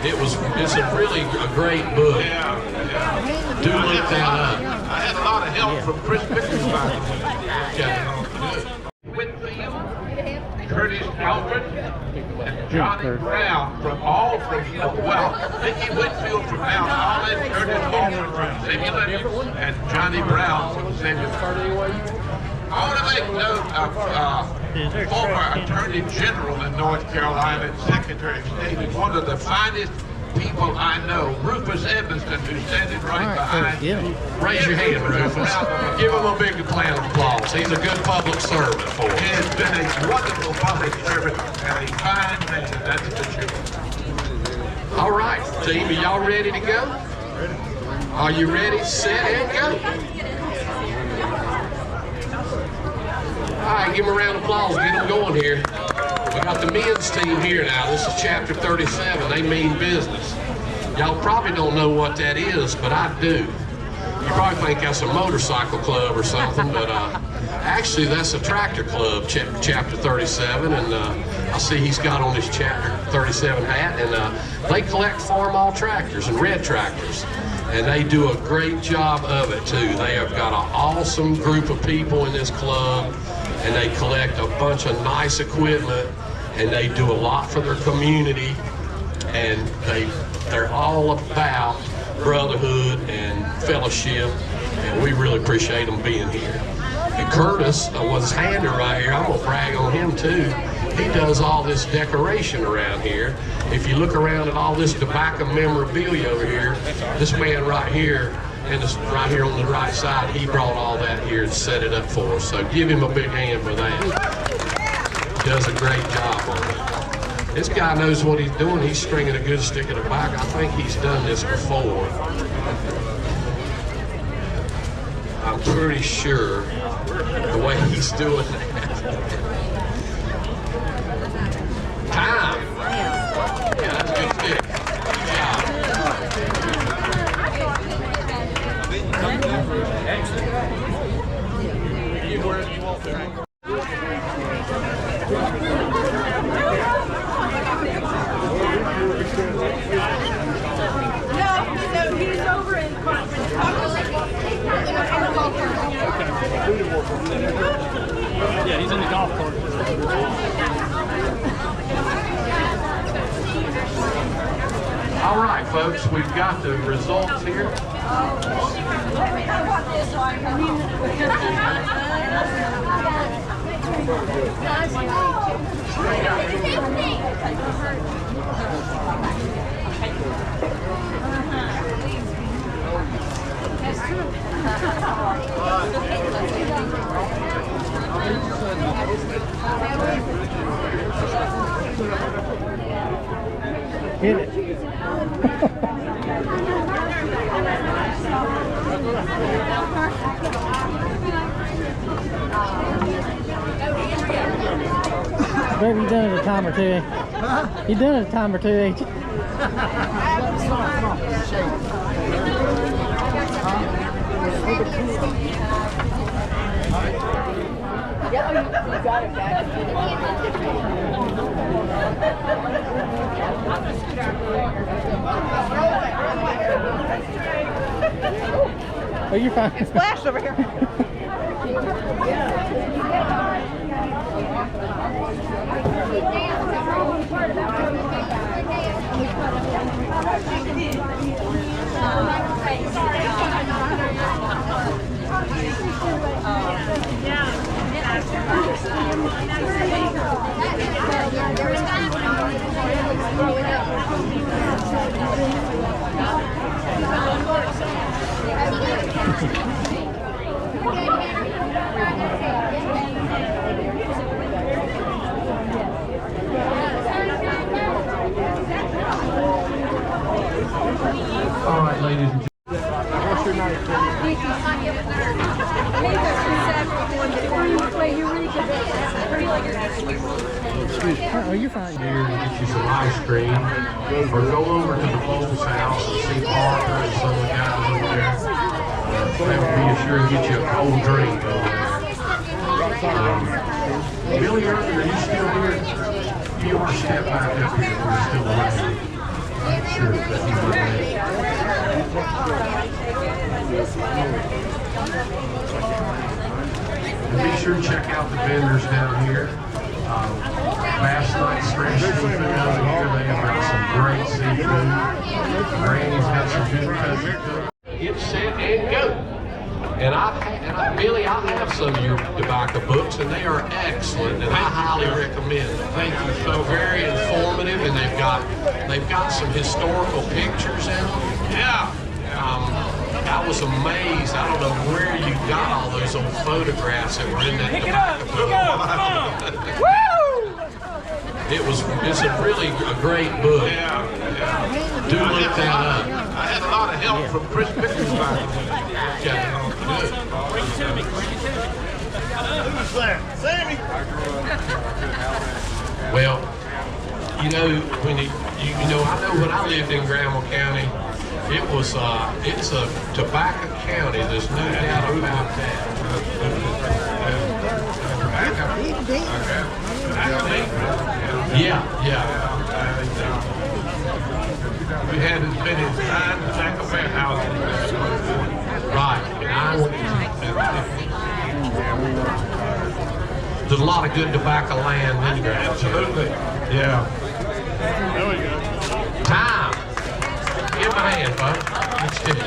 It's a really a great book. Yeah. Do look that up. I had a lot of help from Chris Vickers back Okay. Whitfield, Curtis Albert, and Johnny Brown Mickey Whitfield from Mount Olive, Curtis Albert from Zebulon, and Johnny Brown from Zebulon. I want to make note of former Attorney General in North Carolina and Secretary of State, and one of the finest people I know, Rufus Evanston, who's standing right behind you. Raise your hand, Rufus. Give him a big round of applause. He's a good public servant for us. He has been a wonderful public servant and a fine man, that's the truth. All right, team, are y'all ready to go? Are you ready, set, and go? All right, give them a round of applause. Get them going here. We got the men's team here now. This is chapter 37. They mean business. Y'all probably don't know what that is, but I do. You probably think that's a motorcycle club or something, but actually that's a tractor club, chapter 37. And I see he's got on his chapter 37 hat. And they collect farm-all tractors and red tractors. And they do a great job of it, too. They have got an awesome group of people in this club. And they collect a bunch of nice equipment, and they do a lot for their community, and they're all about brotherhood and fellowship, and we really appreciate them being here. And Curtis was handed right here. I'm gonna brag on him too. He does all this decoration around here. If you look around at all this tobacco memorabilia over here, this man right here, and it's right here on the right side, he brought all that here and set it up for us. So give him a big hand for that. He does a great job on it. This guy knows what he's doing. He's stringing a good stick of tobacco. I think he's done this before. I'm pretty sure the way he's doing that. Time. Yeah, that's a good stick. Good job. He's over in Yeah, he's in the golf cart. All right, folks, we've got the results here. Hit it. Baby, you done it a time or two. You done it a time or two, ain't you? Yeah, you got it back. Oh, you're fine. It's Flash over here. All right, ladies and Oh, you're fine. here to get you some ice cream, or go over to the Bowles house and see Parker and some of the guys over there. That would be sure to get you a cold drink over there. Billy Irvin, are you still here? You are step back up here. We're still waiting. Sure, that he will. Be sure to check out the vendors down here. Last night's fresh seafood over here. They have got some great seafood. Granny's got some good cooking. Get set and go. And Billy, I have some of your tobacco books, and they are excellent, and I highly recommend them. Thank you. So very informative, and they've got some historical pictures in them. Yeah. I was amazed. I don't know where you got all those old photographs that were in that tobacco book. It's a really great book. Yeah. Do look that up. I had a lot of help from Chris Pickens back Okay, good. Who's there? Sammy. Well, you know, when I know when I lived in Granville County, it's a tobacco county. There's no doubt about that. Yeah. We had as many as 9 tobacco warehouses. Right. There's a lot of good tobacco land in Granville. Absolutely. Yeah. There we go. Time. Give my hand, folks. Let's do it.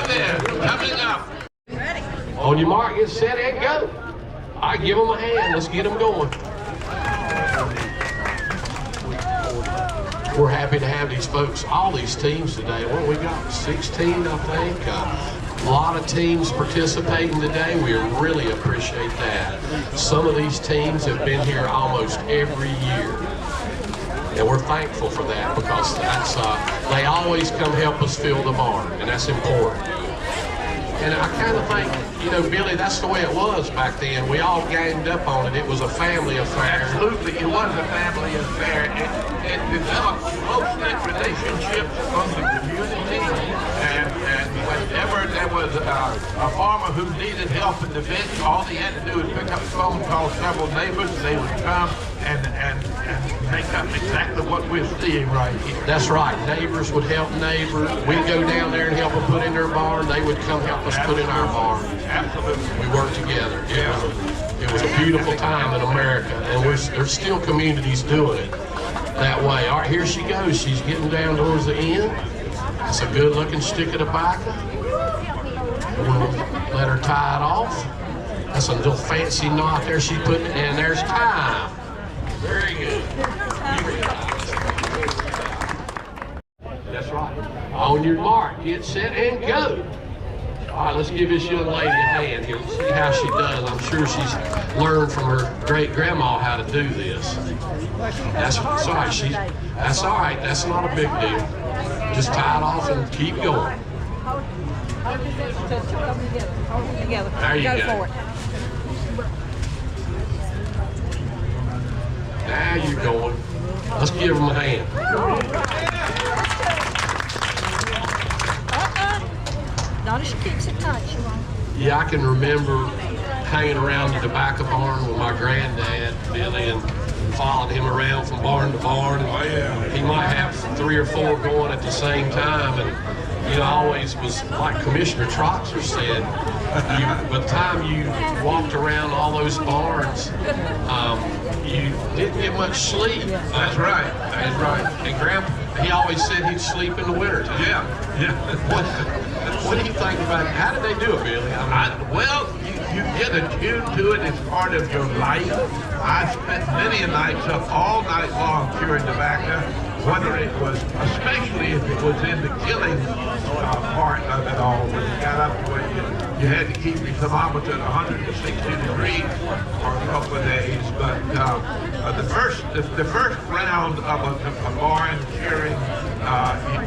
There, coming up. On your mark, get set, and go. I give them a hand. Let's get them going. We're happy to have these folks, all these teams today. What we got? 16, I think. A lot of teams participating today. We really appreciate that. Some of these teams have been here almost every year. And we're thankful for that because they always come help us fill the barn, and that's important. And I kind of think, Billy, that's the way it was back then. We all ganged up on it. It was a family affair. Absolutely, it was a family affair. It developed close-knit relationships among the community. And whenever there was a farmer who needed help in the bench, all he had to do was pick up the phone, call several neighbors, and they would come and make up exactly what we're seeing right here. That's right. Neighbors would help neighbors. We'd go down there and help them put in their barn. They would come help us put in our barn. Absolutely. We worked together. It was a beautiful time in America, and there's still communities doing it that way. All right, here she goes. She's getting down towards the end. That's a good-looking stick of tobacco. We'll let her tie it off. That's a little fancy knot there she put, and there's time. Very good. That's right. On your mark, get set, and go. All right, let's give this young lady a hand here. See how she does. I'm sure she's learned from her great-grandma how to do this. That's all right. That's all right. That's not a big deal. Just tie it off and keep going. There you go. For it. Now you're going. Let's give them a hand. Not as she keeps it tight, she won't. Yeah, I can remember hanging around the tobacco barn with my granddad, Billy, and following him around from barn to barn. And he might have 3 or 4 going at the same time. And always was like Commissioner Troxler said, by the time you walked around all those barns, you didn't get much sleep. That's right. That's right. And Grandpa, he always said he'd sleep in the wintertime. Yeah. What do you think about it? How did they do it, Billy? Well, you get attuned to it as part of your life. I spent many nights up all night long curing tobacco, whether it was, especially if it was in the killing part of it all, when you got up to where you had to keep your thermometer at 160 degrees for a couple of days. But the first round of a barn curing,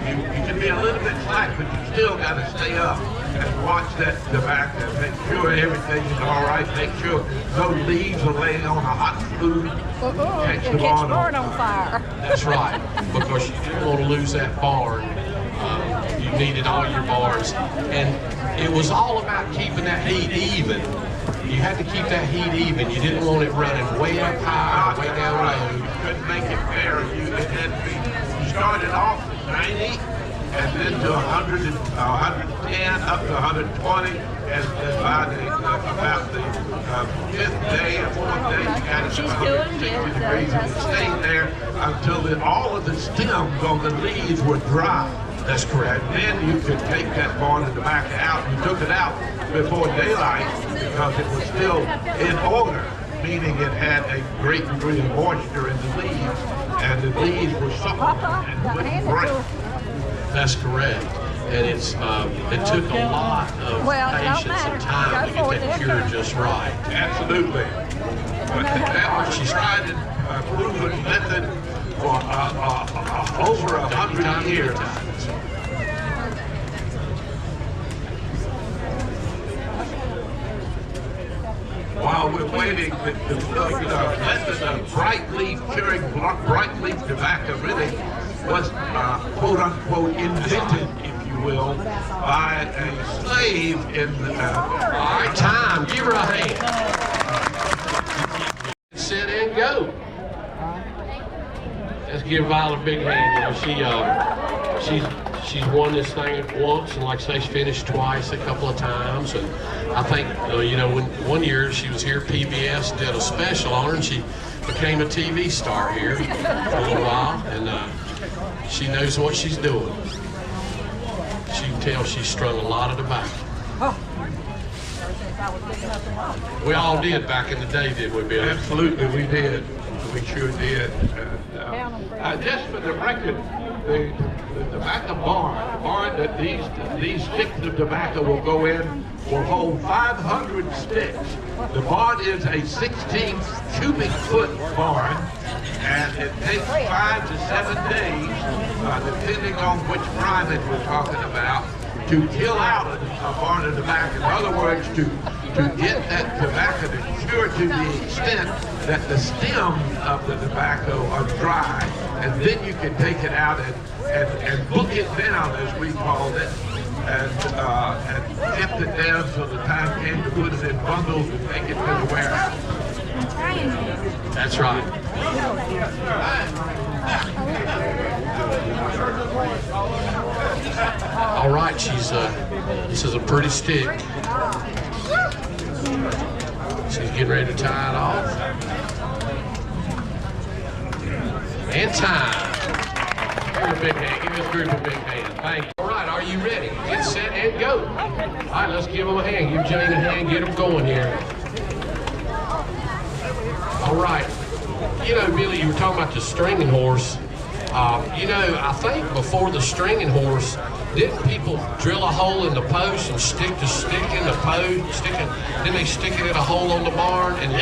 you can be a little bit slack, but you still got to stay up and watch that tobacco, make sure everything is all right, make sure no leaves are laying on a hot food. Catch the barn on fire. That's right, because you didn't want to lose that barn. You needed all your bars, and it was all about keeping that heat even. You had to keep that heat even. You didn't want it running way up high or way down low. You couldn't make it fair, it had to be started off at 90 and then to 100, 110, up to 120, and then by about the fifth day or fourth day, you got it to 160 degrees, and it stayed there until all of the stems on the leaves were dry. That's correct. And then you could take that barn and tobacco out. You took it out before daylight because it was still in order, meaning it had a great degree of moisture in the leaves, and the leaves were supple and wouldn't break. That's correct. And it took a lot of patience and time to get that cure just right. Absolutely. But that was tried and proven method for over 100 years. While we're waiting, the method of bright leaf curing bright leaf tobacco really was quote unquote invented, if you will, by a slave in the. All right, time. Give her a hand. Sit and go. Let's give Violet a big hand. You know, she's won this thing once, and like I say, she's finished twice, a couple of times. And I think, you know, when one year she was here, PBS did a special on her, and she became a TV star here for a little while, and she knows what she's doing. She can tell she's strung a lot of tobacco. We all did back in the day, did we, Bill? Absolutely, we did. We sure did. Just for the record, the tobacco barn that these sticks of tobacco will go in will hold 500 sticks. The barn is a 16 cubic foot barn, and it takes 5 to 7 days, depending on which primate we're talking about, to kill out a barn of tobacco. In other words, to get that tobacco to cure to the extent that the stems of the tobacco are dry, and then you can take it out and book it down, as we called it, and kept it down till the time came to put it in bundles and take it to the warehouse. That's right. All right, this is a pretty stick. She's getting ready to tie it off. And time. Give her a big hand. Give this group a big hand. Thank you. All right, are you ready? Get set and go. All right, let's give them a hand. Give Jane a hand. Get them going here. All right. You know, Billy, you were talking about the stringing horse. You know, I think before the stringing horse, didn't people drill a hole in the post and stick the stick in the post? Then they stick it in a hole on the barn, and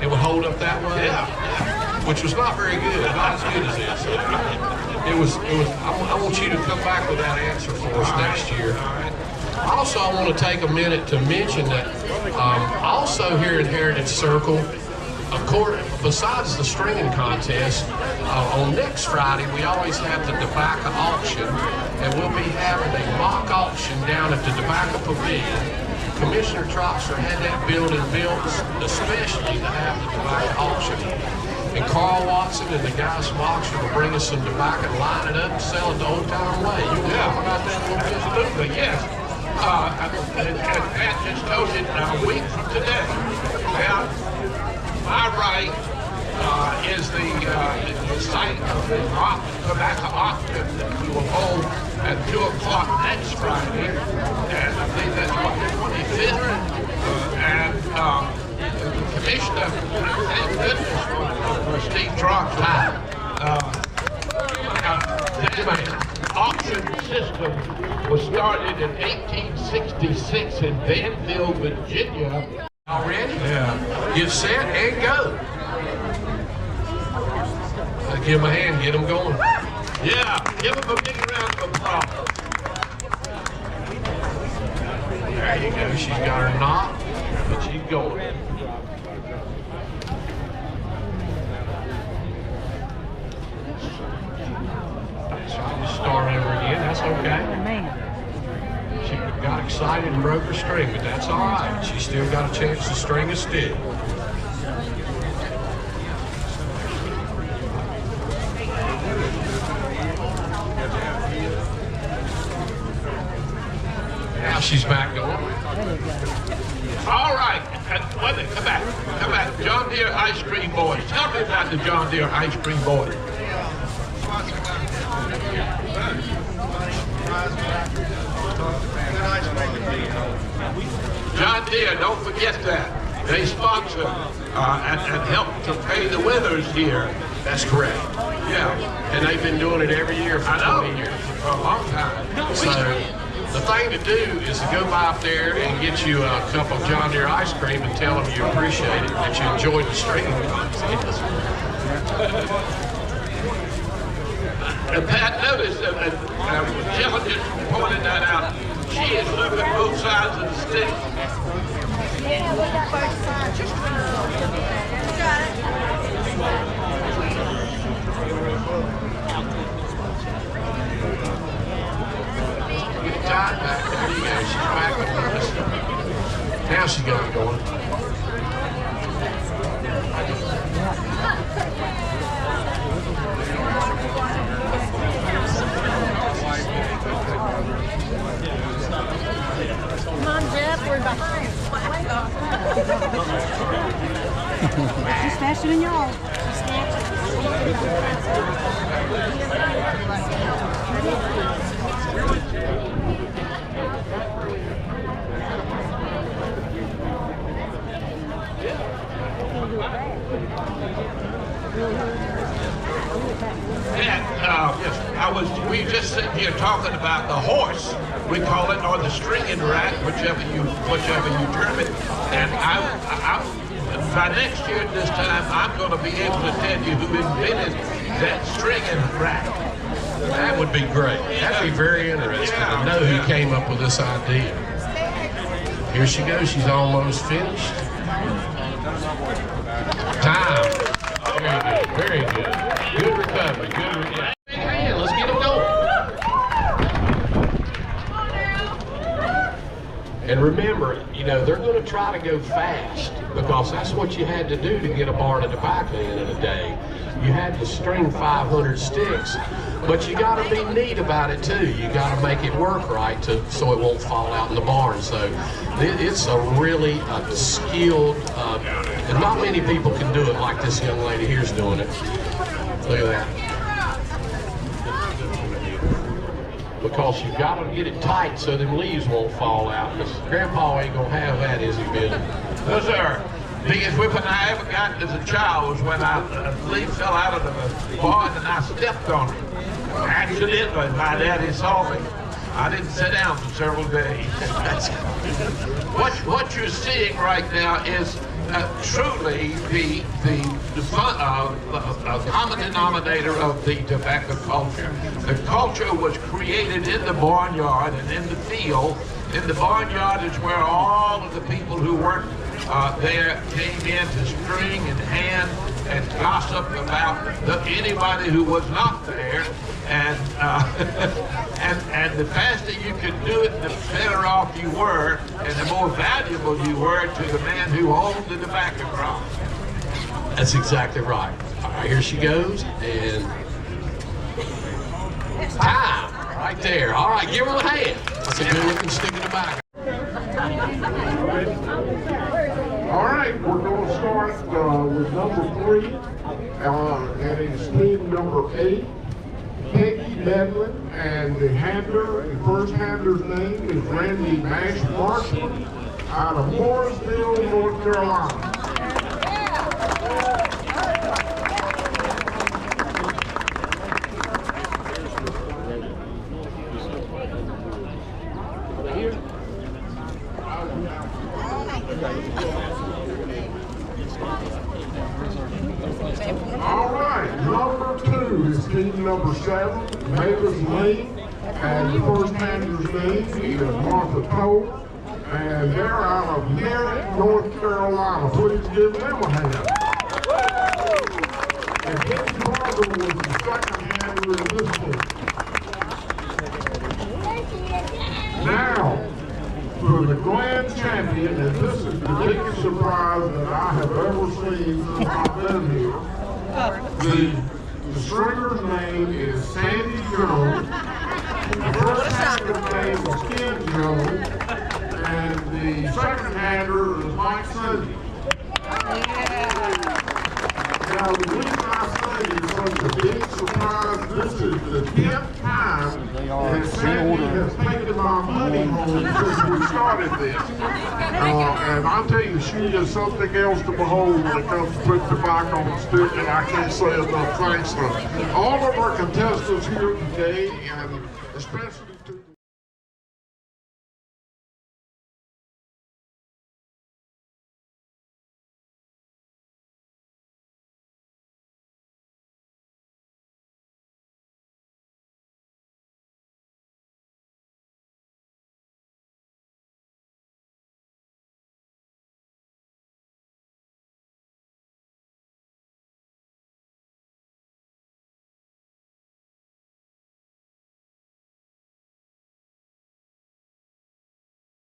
it would hold up that way. Yeah. Which was not very good, not as good as this. It was. I want you to come back with that answer for us next year. Also, I want to take a minute to mention that also here in Heritage Circle, of course, besides the stringing contest, on next Friday we always have the tobacco auction, and we'll be having a mock auction down at the Tobacco Pavilion. Commissioner Troxler had that building built especially to have the tobacco auction. And Carl Watson and the guys from Oxford will bring us some tobacco and line it up and sell it the old time way. You want to talk about that a little bit? Absolutely, yes. And Pat just told you a week from today. Now, my right is the site of the tobacco auction that we will hold at 2 o'clock next Friday. And I think that's what, the 25th. The commissioner, thank goodness for Steve Trox. That auction system was started in 1866 in Danville, Virginia. All ready? Yeah. Get set and go. Give them a hand, get them going. Yeah, give them a big round of applause. There you go. She's got her knot, but she's going. So I just start over again. That's okay. She got excited and broke her string, but that's all right. She still got a chance to string a stick. She's back going. All right. Wait a minute, come back. Come back. John Deere Ice Cream Boys. Tell me about the John Deere Ice Cream Boys. John Deere, don't forget that. They sponsor and help to pay the winners here. That's correct. Yeah. And they've been doing it every year for 20 years. For a long time. So the thing to do is to go by up there and get you a cup of John Deere ice cream and tell them you appreciate it, that you enjoyed the stringing contest. Pat, notice that Jill just pointed that out. She is looking at both sides of the stick. Yeah, we got both sides. You got it. Get tied back. There you go. She's back with us. Now she got it going. Come on, Jeff, we're behind. She's faster than y'all. And we just sitting here talking about the horse, we call it, or the stringing rack, whichever you term it. And by next year at this time, I'm going to be able to tell you who invented that stringing rack. That would be great. That'd be very interesting to know who came up with this idea. Here she goes. She's almost finished. Time. Very good. Very good. Good recovery. Good recovery. Big hand. Let's get them going. And remember, you know, they're going to try to go fast because that's what you had to do to get a barn of tobacco in a day. You had to string 500 sticks, but you got to be neat about it too. You got to make it work right so it won't fall out in the barn. So it's a really skilled, and not many people can do it like this young lady here's doing it. Look at that. Because you've got to get it tight so them leaves won't fall out. Because Grandpa ain't gonna have that, is he, Bill? No, sir. Biggest whipping I ever got as a child was when a leaf fell out of the barn and I stepped on it. Accidentally, my daddy saw me. I didn't sit down for several days. What you're seeing right now is truly the common denominator of the tobacco culture. The culture was created in the barnyard and in the field. In the barnyard is where all of the people who worked there came in to string and hand and gossip about anybody who was not there. And and the faster you could do it, the better off you were, and the more valuable you were to the man who owned the tobacco crop. That's exactly right. All right, here she goes, and time, right there. All right, give her a hand. That's a good looking stick of tobacco. All right, we're going to start with number 3, and it's team number 8, Peggy Medlin, and the first handler's name is Randy Mash Marshall out of Morrisville, North Carolina. All right, number 2 is team number 7, Mavis Lane, and the first handler's name is Martha Toll, and they're out of Merritt, North Carolina. Please give them a hand. And Kenny Carter was the second handler in this team. Now, for the grand champion, and this is the biggest surprise that I have ever seen since I've been here. The stringer's name is Sandy Jones. The first handler's name is Ken Jones. And the second hander is Mike Sunday. Now, the reason I say it's such a big surprise, this is the 10th time that Sandy has taken my money home since we started this. And I'll tell you, she is something else to behold when it comes to putting the bike on the stick, and I can't say enough thanks to all of our contestants here today, and especially